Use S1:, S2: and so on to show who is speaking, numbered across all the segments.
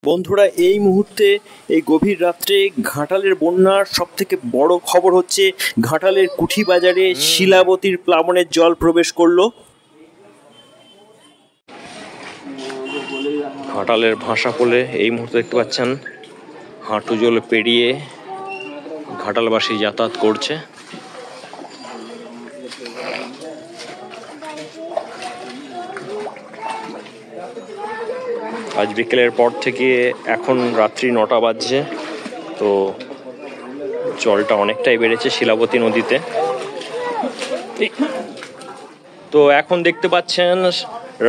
S1: বন্ধুরা এই মুহূর্তে এই গভীর রাত্রে ঘাটালের বন্যার সবথেকে বড় খবর হচ্ছে ঘাটালের কুঠি বাজারে শিলাবতীর প্লাবনের জল প্রবেশ করলো। ঘাটালের ভাষাপোলে এই মুহূর্তে দেখতে পাচ্ছেন হাঁটু জল পেরিয়ে ঘাটালবাসী যাতায়াত করছে। আজ বিকেলের পর থেকে এখন রাত্রি 9টা বাজছে, তো জলটা অনেকটাই বেড়েছে শিলাবতী নদীতে। তো এখন দেখতে পাচ্ছেন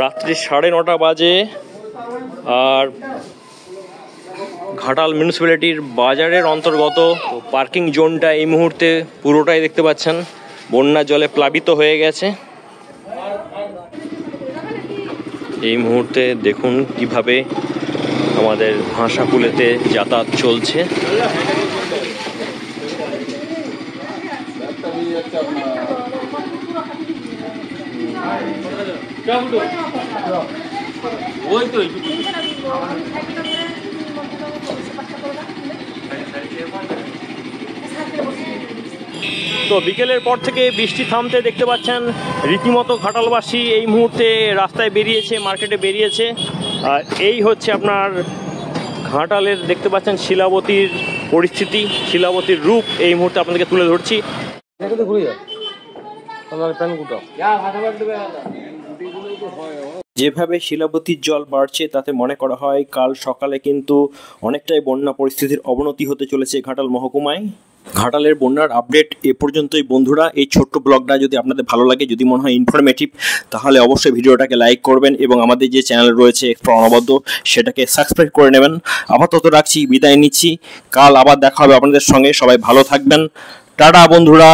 S1: রাত্রি 9:30 বাজে, আর ঘাটাল মিউনিসিপ্যালিটির বাজারের অন্তর্গত পার্কিং জোনটা এই মুহূর্তে পুরোটাই দেখতে পাচ্ছেন বন্যার জলে প্লাবিত হয়ে গেছে। এই মুহূর্তে দেখুন কিভাবে আমাদের ভাষাকুলেতে যাতায়াত চলছে। তো বিকেলের পর থেকে বৃষ্টি থামতে দেখতে পাচ্ছেন রীতিমতো ঘাটালবাসী এই মুহূর্তে রাস্তায় বেরিয়েছে, মার্কেটে বেরিয়েছে। আর এই হচ্ছে আপনার ঘাটালের দেখতে পাচ্ছেন শিলাবতীর পরিস্থিতি, শিলাবতীর রূপ এই মুহূর্তে আপনাদেরকে তুলে ধরছি। যেভাবে শিলাবতীর জল বাড়ছে তাতে মনে করা হয় কাল সকালে কিন্তু অনেকটাই বন্যা পরিস্থিতির অবনতি হতে চলেছে ঘাটাল মহকুমায়। ঘাটালের বন্যার আপডেট এ পর্যন্তই বন্ধুরা। এই ছোট্ট ব্লগটা যদি আপনাদের ভালো লাগে, যদি মনে হয় ইনফরমেটিভ, তাহলে অবশ্যই ভিডিওটাকে লাইক করবেন এবং আমাদের যে চ্যানেল রয়েছে এক্সপ্লোর অনবদ্য সেটাকে সাবস্ক্রাইব করে নেবেন। আপাতত রাখছি, বিদায় নিচ্ছি। কাল আবার দেখা হবে আপনাদের সঙ্গে। সবাই ভালো থাকবেন। টাটা বন্ধুরা।